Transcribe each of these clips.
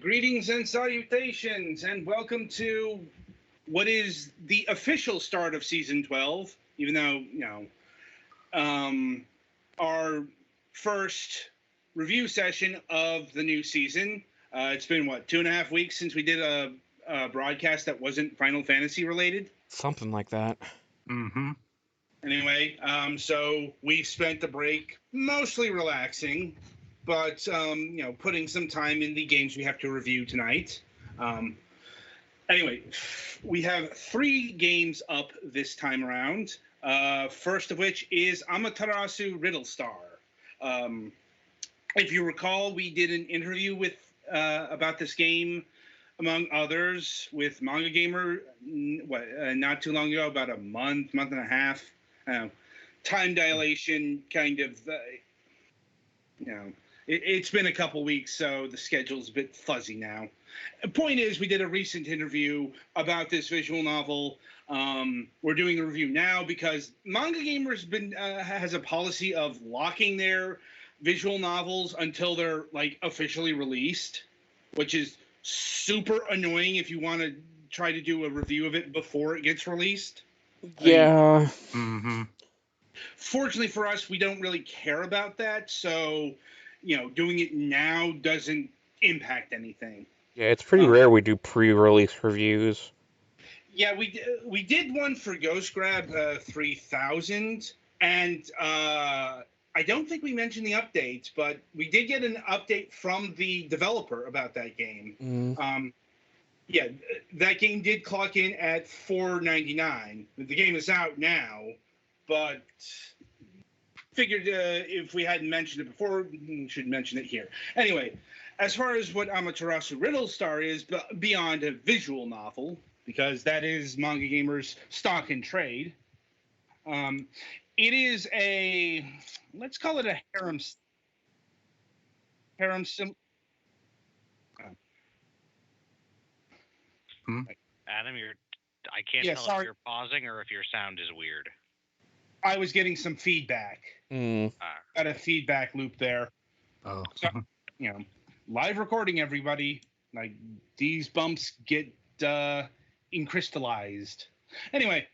Greetings and salutations, and welcome to what is the official start of season 12, even though, our first review session of the new season. It's been, 2.5 weeks since we did a broadcast that wasn't Final Fantasy related? Something like that. Mm-hmm. Anyway, so we spent the break mostly relaxing, but putting some time in the games we have to review tonight. Anyway, we have 3 games up this time around. First of which is Amatarasu Riddle Star. If you recall, we did an interview with about this game, among others, with Manga Gamer. Not too long ago, about a month and a half. Time dilation, kind of. It's been a couple weeks, so the schedule's a bit fuzzy now. The point is, we did a recent interview about this visual novel. We're doing a review now because Manga Gamer's has a policy of locking their visual novels until they're officially released, which is super annoying if you want to try to do a review of it before it gets released. Yeah. Mm-hmm. Fortunately for us, we don't really care about that, so doing it now doesn't impact anything. Yeah, it's pretty rare we do pre-release reviews. Yeah, we did one for Ghost Grab 3000, and I don't think we mentioned the updates, but we did get an update from the developer about that game. Yeah, that game did clock in at $4.99. The game is out now, but figured if we hadn't mentioned it before, we should mention it here. Anyway, as far as what Amaterasu Riddle Star is, beyond a visual novel, because that is Manga Gamer's stock and trade, it is let's call it a harem sim. Adam, I can't tell if you're pausing or if your sound is weird. I was getting some feedback. Got a feedback loop there. Oh. So, live recording, everybody. These bumps get encrystallized. Anyway,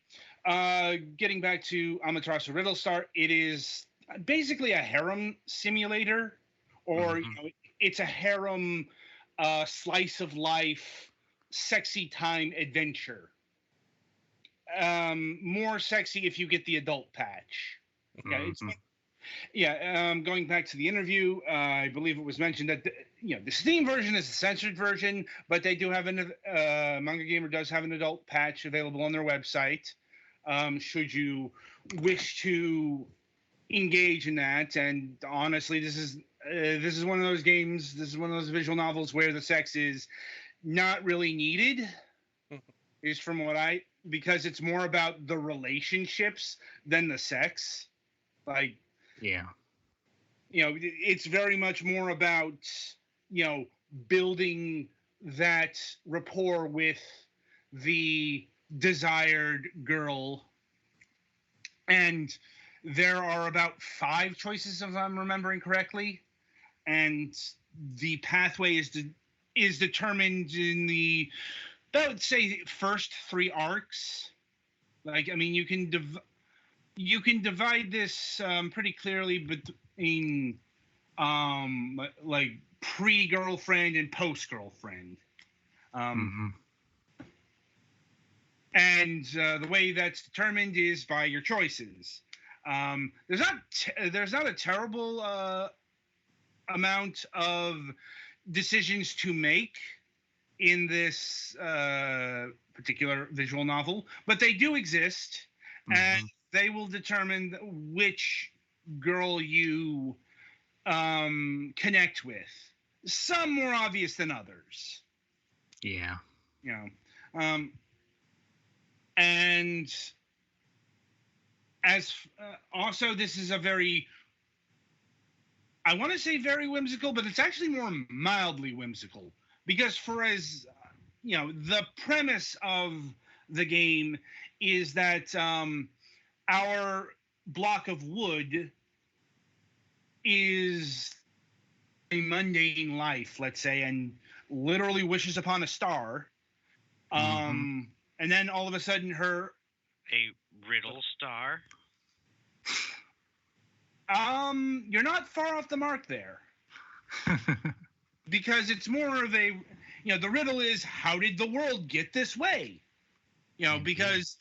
getting back to Amaterasu Riddle Star, it is basically a harem simulator, or it's a harem slice of life, sexy time adventure. More sexy if you get the adult patch. Okay, going back to the interview, I believe it was mentioned that the Steam version is the censored version, but they do have Manga Gamer does have an adult patch available on their website. Should you wish to engage in that, and honestly, this is one of those games. This is one of those visual novels where the sex is not really needed. Is from because it's more about the relationships than the sex. It's very much more about building that rapport with the desired girl. And there are about 5 choices, if I'm remembering correctly, and the pathway is determined in the, I would say, first 3 arcs. You can divide this pretty clearly between pre-girlfriend and post-girlfriend. And the way that's determined is by your choices. There's not a terrible amount of decisions to make in this particular visual novel, but they do exist, and they will determine which girl you connect with. Some more obvious than others. Yeah. And as also, this is a very, I want to say very whimsical, but it's actually more mildly whimsical, because the premise of the game is that our block of wood is a mundane life, let's say, and literally wishes upon a star. And then all of a sudden a Riddle star. You're not far off the mark there. Because it's more of a, the riddle is, how did the world get this way? Because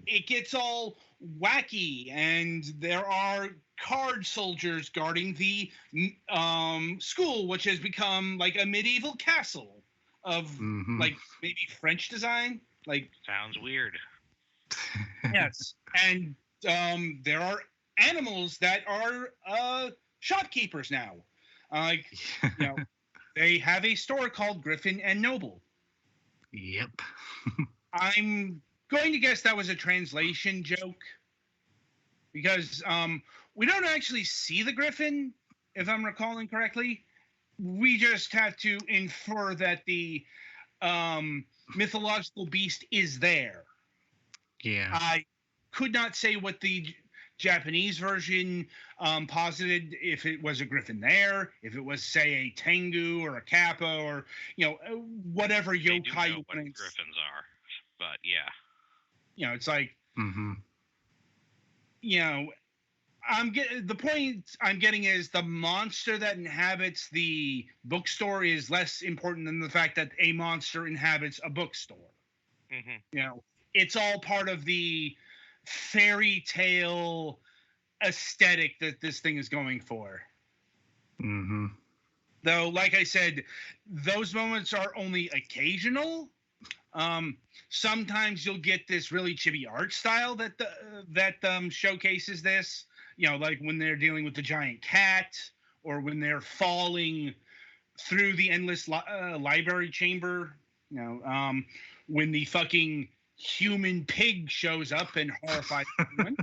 it gets all wacky, and there are card soldiers guarding the school, which has become like a medieval castle of like maybe French design. Like, sounds weird. Yes, and there are animals that are shopkeepers now. Like, they have a store called Griffin and Noble. Yep. I'm going to guess that was a translation joke, because we don't actually see the Griffin, if I'm recalling correctly. We just have to infer that the mythological beast is there. Yeah. I could not say what the Japanese version posited, if it was a Griffin there, if it was, say, a Tengu or a Kappa, or whatever yokai. They do know what Griffins are, but yeah. It's like, the point I'm getting is the monster that inhabits the bookstore is less important than the fact that a monster inhabits a bookstore. It's all part of the fairy tale aesthetic that this thing is going for. Though, like I said, those moments are only occasional. Sometimes you'll get this really chibi art style that showcases this. Like when they're dealing with the giant cat, or when they're falling through the endless library chamber. When the fucking human pig shows up and horrifies everyone.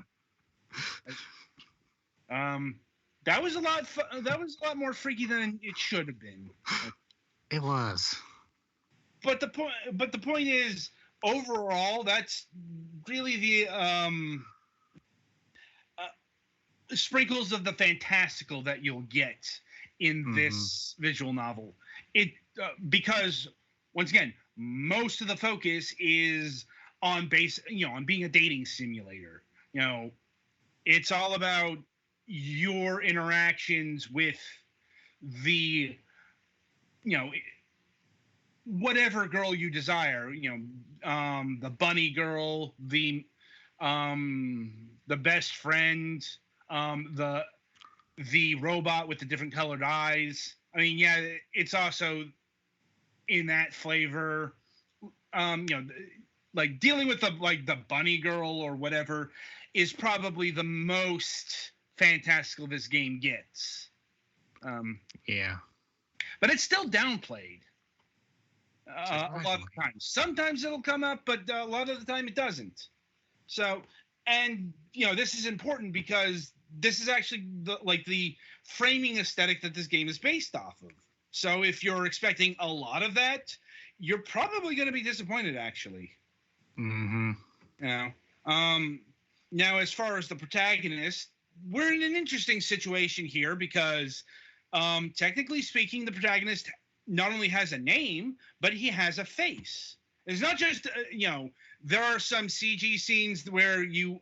That was a lot more freaky than it should have been. It was. But the point is, overall, that's really the sprinkles of the fantastical that you'll get in this visual novel. Because once again, most of the focus is on being a dating simulator. It's all about your interactions with the, whatever girl you desire. The bunny girl, the best friend, the robot with the different colored eyes. I mean, yeah, it's also in that flavor. Like dealing with the bunny girl or whatever is probably the most fantastical this game gets. Yeah. But it's still downplayed a lot of the time. Sometimes it'll come up, but a lot of the time it doesn't. So, and this is important because this is actually the framing aesthetic that this game is based off of. So if you're expecting a lot of that, you're probably going to be disappointed, actually. Now, as far as the protagonist, we're in an interesting situation here because, technically speaking, the protagonist not only has a name, but he has a face. It's not just, there are some CG scenes where you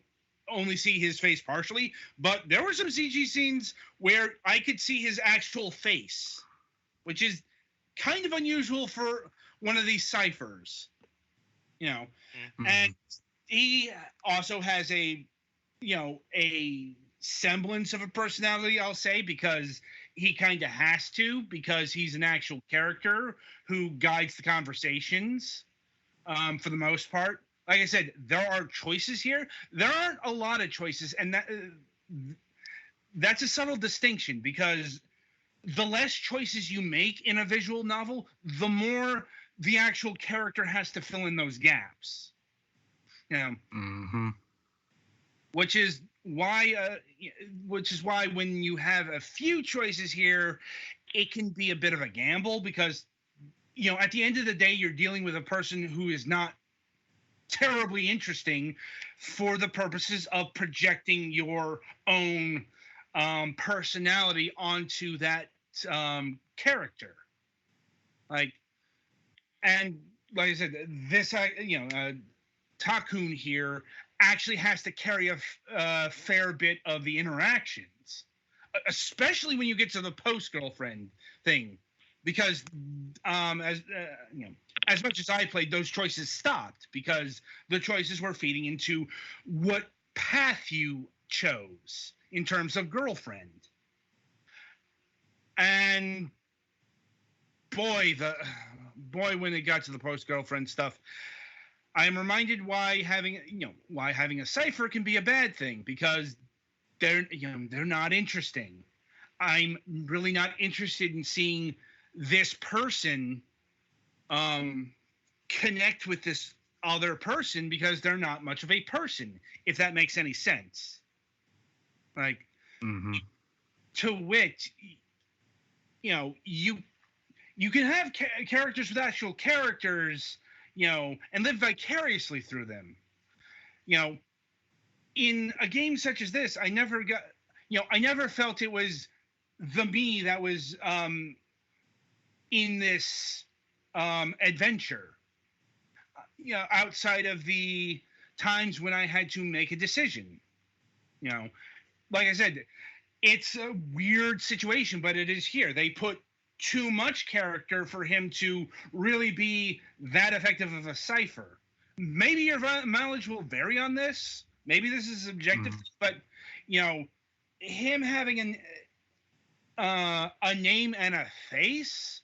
only see his face partially, but there were some CG scenes where I could see his actual face, which is kind of unusual for one of these ciphers. And he also has a semblance of a personality, I'll say, because he kind of has to, because he's an actual character who guides the conversations for the most part. Like I said, there are choices here. There aren't a lot of choices, and that's a subtle distinction, because the less choices you make in a visual novel, the more the actual character has to fill in those gaps. Which is why when you have a few choices here, it can be a bit of a gamble, because at the end of the day, you're dealing with a person who is not terribly interesting for the purposes of projecting your own personality onto that character. Like, And like I said, this Takun here actually has to carry a fair bit of the interactions, especially when you get to the post-girlfriend thing, because as much as I played, those choices stopped because the choices were feeding into what path you chose in terms of girlfriend. And boy, when it got to the post-girlfriend stuff, I am reminded why having a cipher can be a bad thing, because they're not interesting. I'm really not interested in seeing this person connect with this other person because they're not much of a person, if that makes any sense. Like, to which, you can have characters with actual characters, and live vicariously through them. In a game such as this, I never felt it was the me that was in this adventure. Outside of the times when I had to make a decision. Like I said, it's a weird situation, but it is here. They put too much character for him to really be that effective of a cipher. Maybe your mileage will vary on this. Maybe this is subjective, but him having a name and a face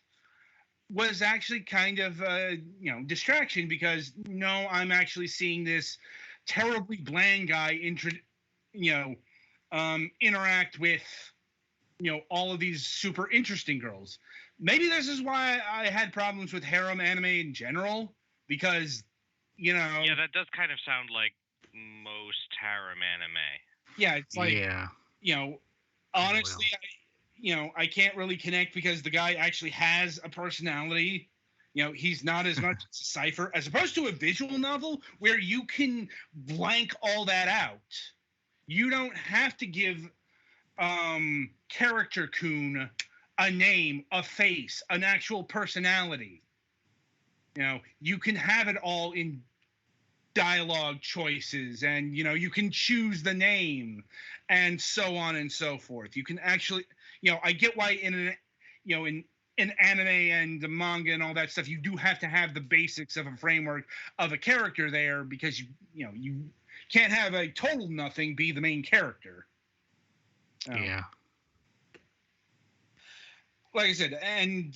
was actually kind of a distraction, because no, I'm actually seeing this terribly bland guy interact with all of these super interesting girls. Maybe this is why I had problems with harem anime in general, because yeah, that does kind of sound like most harem anime. Yeah, it's like honestly, I can't really connect because the guy actually has a personality. He's not as much a cipher as opposed to a visual novel where you can blank all that out. You don't have to give character Kun a name, a face, an actual personality. You can have it all in dialogue choices, and you can choose the name and so on and so forth. You can actually, I get why in anime and the manga and all that stuff, you do have to have the basics of a framework of a character there, because you can't have a total nothing be the main character. Yeah. Like I said, and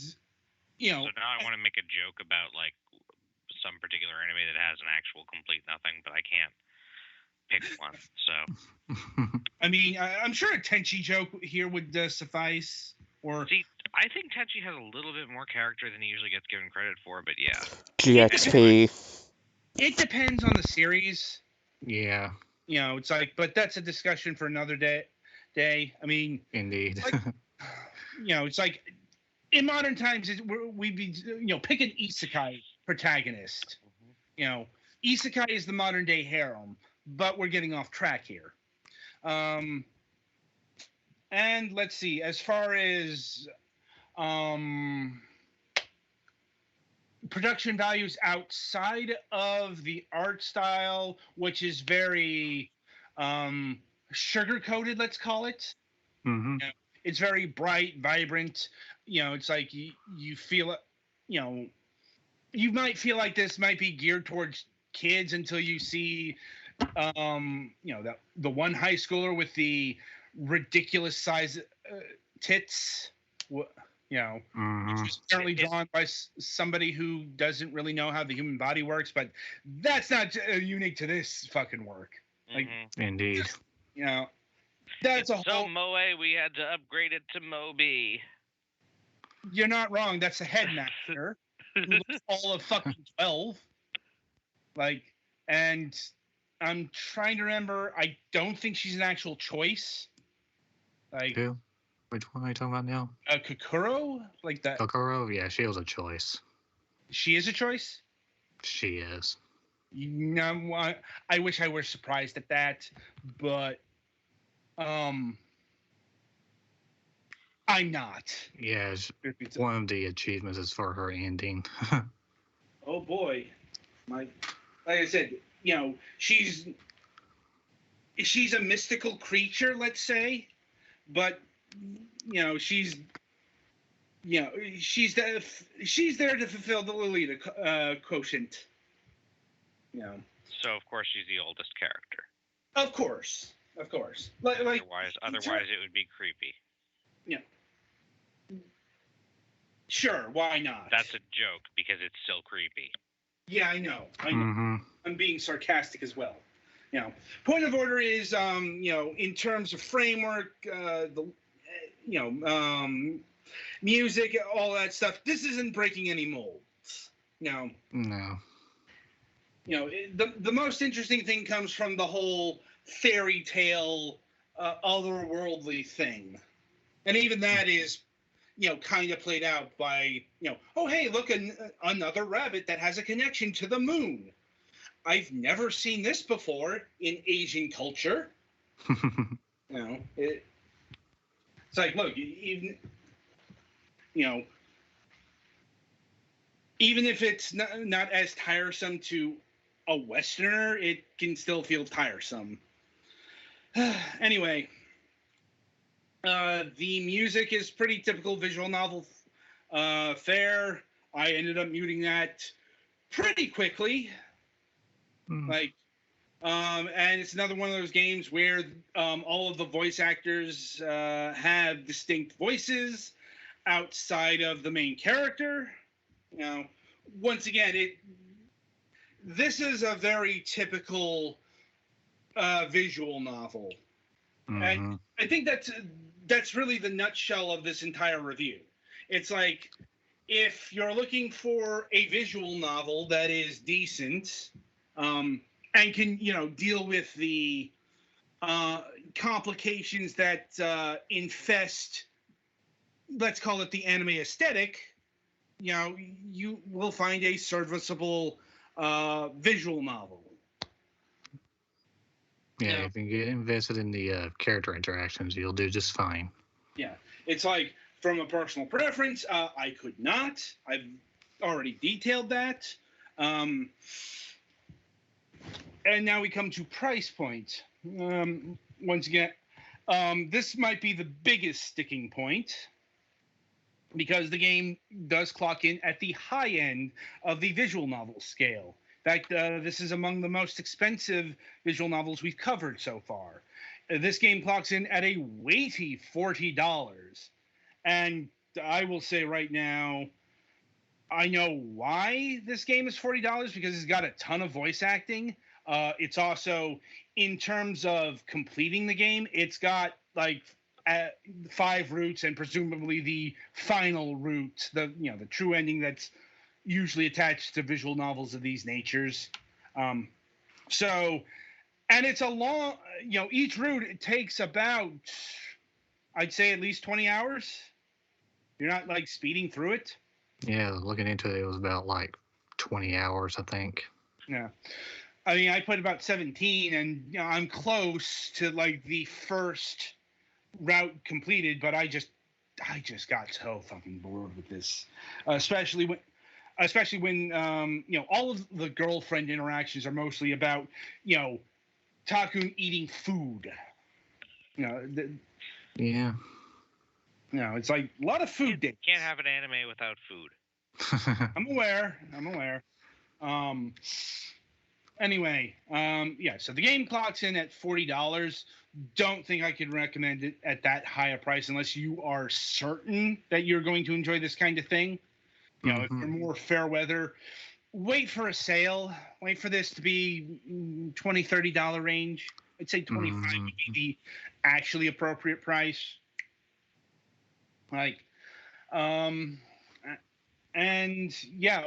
So now I want to make a joke about like some particular anime that has an actual complete nothing, but I can't pick one. So I mean, I'm sure a Tenchi joke here would suffice. Or see, I think Tenchi has a little bit more character than he usually gets given credit for, but yeah. GXP. It depends on the series. Yeah. It's like, but that's a discussion for another day. I mean, indeed. Like, it's like in modern times, we'd be pick an isekai protagonist. Isekai is the modern day harem, but we're getting off track here. And let's see, as far as production values outside of the art style, which is very sugar coated, let's call it. It's very bright, vibrant. It's like you feel it. You might feel like this might be geared towards kids until you see, the one high schooler with the ridiculous size tits. Which was apparently drawn by somebody who doesn't really know how the human body works, but that's not unique to this fucking work. Like, indeed. That's it's so moe we had to upgrade it to Moby. You're not wrong. That's the headmaster. All of fucking 12. Like, and I'm trying to remember. I don't think she's an actual choice. Like, who? Which one are you talking about now? Kokoro? Like that. Kokoro? Yeah, she was a choice. She is a choice? She is. I wish I were surprised at that, but I'm not. Yeah, one of the achievements is for her ending. Oh boy, like I said, she's a mystical creature, let's say, but she's she's there to fulfill the Lolita quotient. So of course she's the oldest character. Of course. Otherwise it would be creepy. Yeah. Sure, why not? That's a joke because it's still creepy. Yeah, I know. Mm-hmm. I'm being sarcastic as well. Point of order is, in terms of framework, music, all that stuff. This isn't breaking any molds. No. The most interesting thing comes from the whole fairy tale, otherworldly thing, and even that is, kind of played out by, oh hey, look, another rabbit that has a connection to the moon. I've never seen this before in Asian culture. It's like, look, even if it's not as tiresome to a Westerner, it can still feel tiresome. Anyway, the music is pretty typical visual novel fare. I ended up muting that pretty quickly. And it's another one of those games where all of the voice actors have distinct voices outside of the main character. Once again, this is a very typical visual novel. And I think that's really the nutshell of this entire review. It's like, if you're looking for a visual novel that is decent, and can deal with the complications that infest, let's call it, the anime aesthetic, you will find a serviceable visual novel. Yeah, if you get invested in the character interactions, you'll do just fine. Yeah, it's like, from a personal preference, I could not. I've already detailed that. And now we come to price point. Once again, this might be the biggest sticking point, because the game does clock in at the high end of the visual novel scale. In fact, this is among the most expensive visual novels we've covered so far. This game clocks in at a weighty $40. And I will say right now, I know why this game is $40, because it's got a ton of voice acting. It's also, in terms of completing the game, it's got like 5 routes, and presumably the final route, the true ending that's usually attached to visual novels of these natures. And it's a long, each route, it takes about, I'd say, at least 20 hours. You're not like speeding through it. Yeah, looking into it, it was about like 20 hours, I think. Yeah. I mean, I put about 17, and I'm close to like the first route completed, but I just got so fucking bored with this, especially when all of the girlfriend interactions are mostly about Takun eating food. Yeah. It's like a lot of food dates. Can't have an anime without food. I'm aware. Anyway, so the game clocks in at $40. Don't think I could recommend it at that high a price unless you are certain that you're going to enjoy this kind of thing. If you're more fair weather, wait for a sale. Wait for this to be $20, $30 range. I'd say 25 would be the actually appropriate price.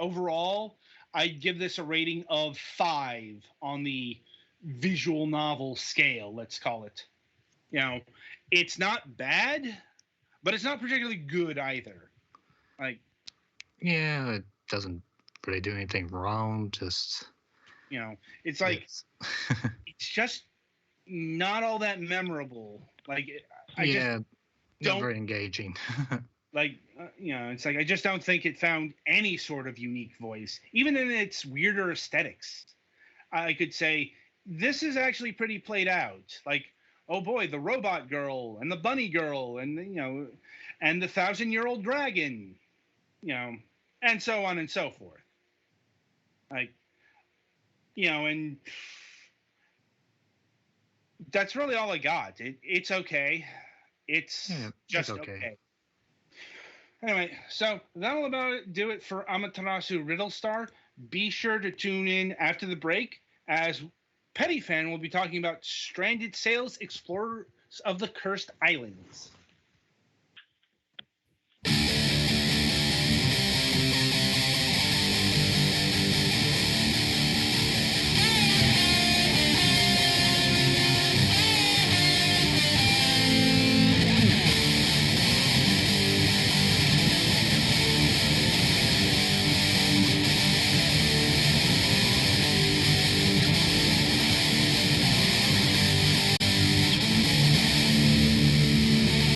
Overall, I'd give this a rating of 5 on the visual novel scale, let's call it. It's not bad, but it's not particularly good either. Yeah, it doesn't really do anything wrong, just... It's like, it's just not all that memorable. Not very engaging. It's like I just don't think it found any sort of unique voice, even in its weirder aesthetics. I could say this is actually pretty played out. Like, oh boy, the robot girl and the bunny girl, and and the 1,000-year-old dragon, and so on and so forth. Like, and that's really all I got. It's okay. It's just okay. Anyway, so that'll about do it for Amaterasu Riddle Star. Be sure to tune in after the break, as Petty Fan will be talking about Stranded Sails Explorers of the Cursed Islands.